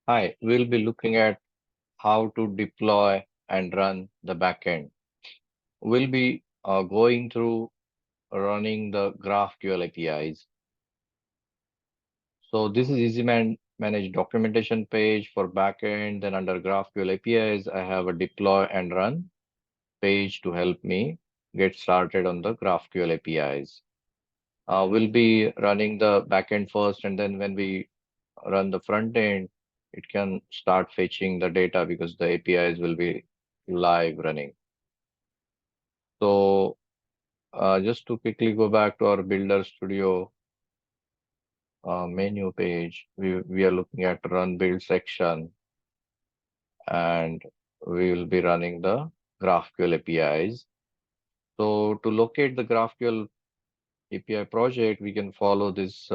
Hi, we'll be looking at how to deploy and run the backend. We'll be going through running the GraphQL APIs. So this is manage documentation page for backend. Then under GraphQL APIs, I have a deploy and run page to help me get started on the GraphQL APIs. We'll be running the backend first, and then when we run the front end, it can start fetching the data because the APIs will be live running. So just to quickly go back to our Builder Studio menu page, we are looking at run build section, and we will be running the GraphQL APIs. So to locate the GraphQL API project, we can follow this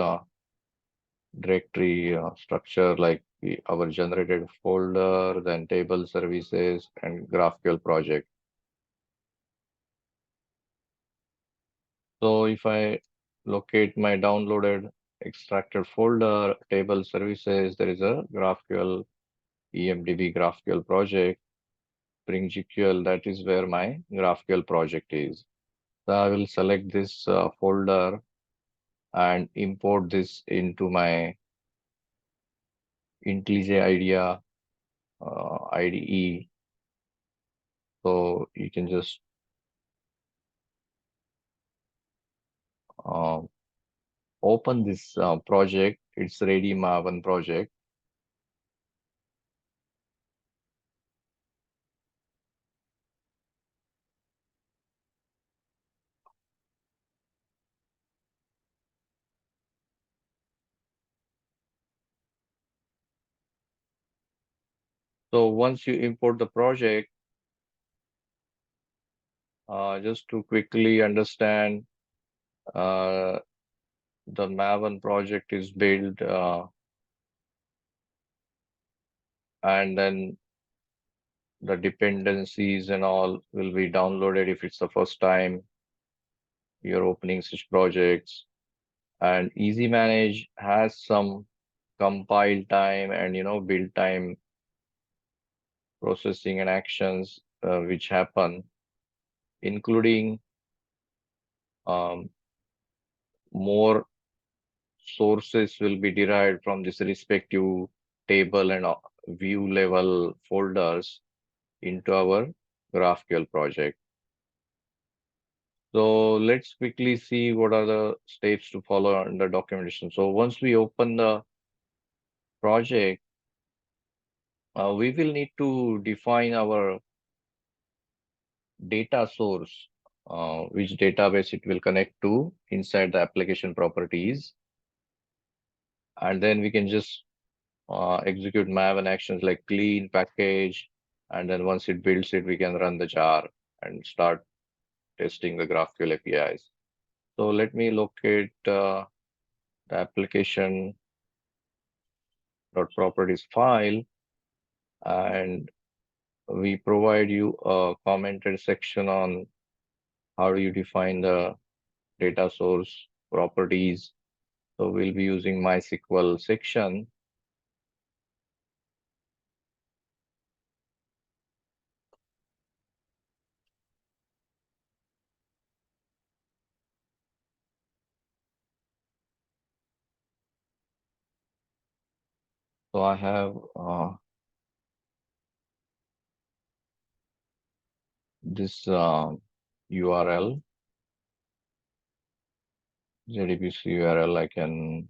directory structure like our generated folder, then table services, and GraphQL project. So if I locate my downloaded extracted folder, table services, there is a GraphQL EMDB GraphQL project, Spring GQL, that is where my GraphQL project is. So I will select this folder and import this into my IntelliJ IDEA IDE. So you can just uh, open this project. It's ready Maven project. So once you import the project, just to quickly understand, uh, the Maven project is built, and then the dependencies and all will be downloaded if it's the first time you're opening such projects. And Easy Manage has some compile time and build time processing and actions which happen, including um, more sources will be derived from this respective table and view level folders into our GraphQL project. So let's quickly see what are the steps to follow in the documentation. So once we open the project, we will need to define our data source, which database it will connect to inside the application properties. And then we can just execute Maven actions like clean, package, and then once it builds it, we can run the jar and start testing the GraphQL APIs. So let me locate the application dot properties file, and we provide you a commented section on how do you define the data source properties. So we'll be using MySQL section. So I have this URL, JDBC URL. I can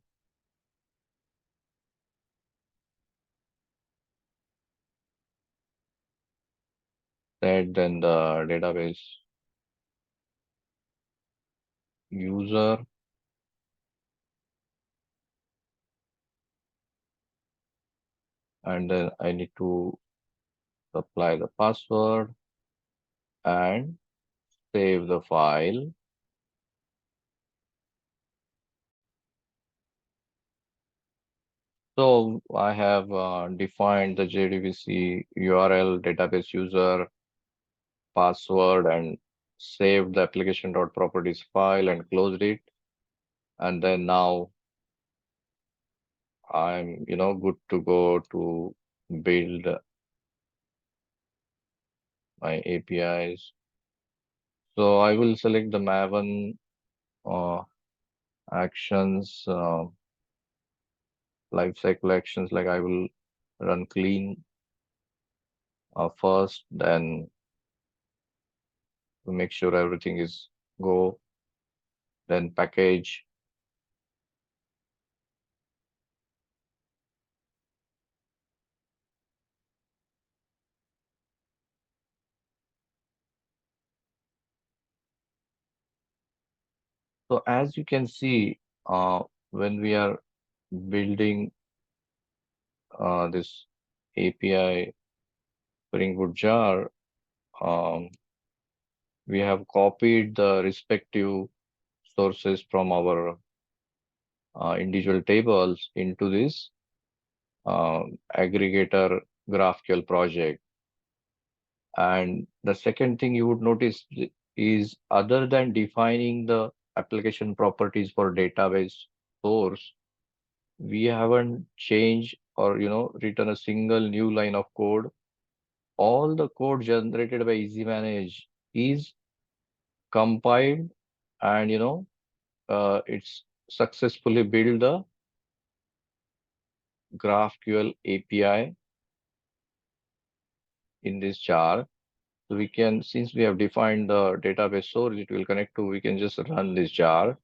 set then the database user, and then I need to supply the password and save the file. So I have defined the JDBC URL, database user, password, and saved the application.properties file and closed it. And then now I'm, good to go to build my APIs. So I will select the Maven uh, actions, lifecycle actions, like I will run clean first, then to make sure everything is go, then package. So as you can see, when we are building this API Spring Boot jar, um, we have copied the respective sources from our individual tables into this aggregator GraphQL project. And the second thing you would notice is, other than defining the application properties for database source, we haven't changed or written a single new line of code. All the code generated by EasyManage is compiled, and it's successfully built the GraphQL API in this jar. So we can, since we have defined the database source it will connect to, we can just run this jar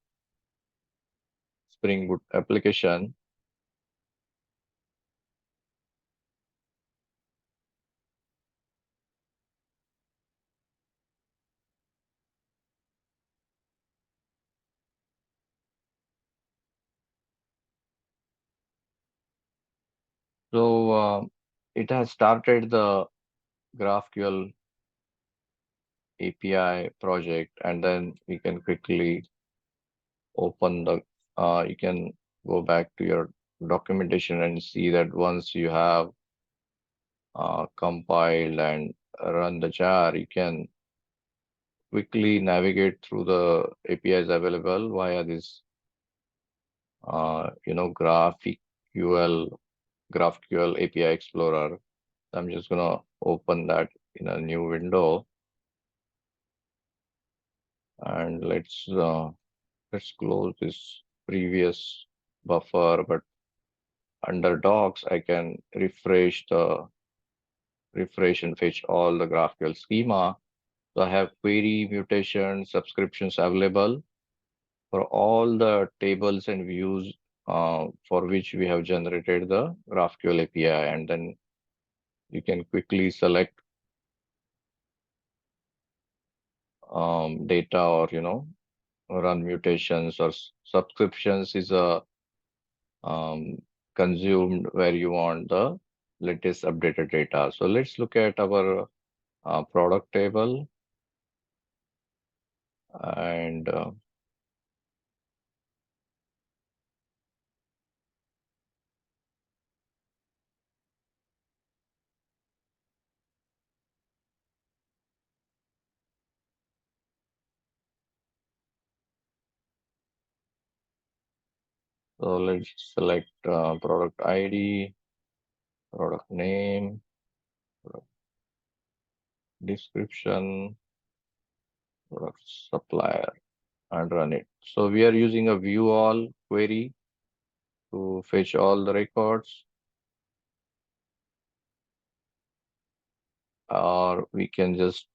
Spring Boot application. So it has started the GraphQL API project, and then we can quickly open the, you can go back to your documentation and see that once you have compiled and run the jar, you can quickly navigate through the APIs available via this, GraphQL API Explorer. I'm just gonna open that in a new window, and let's close this previous buffer. But under docs, I can refresh and fetch all the GraphQL schema. So I have query, mutation, subscriptions available for all the tables and views for which we have generated the GraphQL API. And then you can quickly select data, or run mutations, or subscriptions is a um, consumed where you want the latest updated data. So let's look at our product table, and so let's select product ID, product name, product description, product supplier, and run it. So we are using a view all query to fetch all the records, or we can just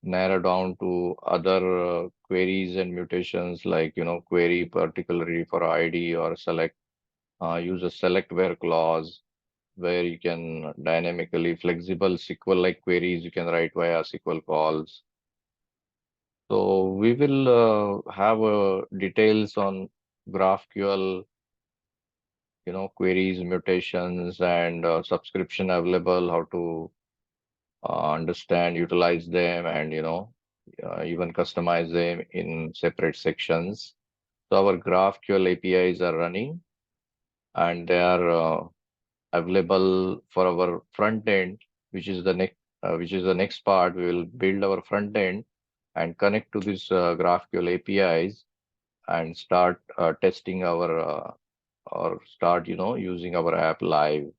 narrow down to other queries and mutations, like query particularly for ID, or use a select where clause, where you can dynamically flexible SQL like queries you can write via SQL calls. So we will have details on GraphQL, queries, mutations, and subscription available, how to understand, utilize them, and even customize them in separate sections. So our GraphQL APIs are running, and they are available for our front end, which is the next part. We will build our front end and connect to this GraphQL APIs and start testing our or start, using our app live.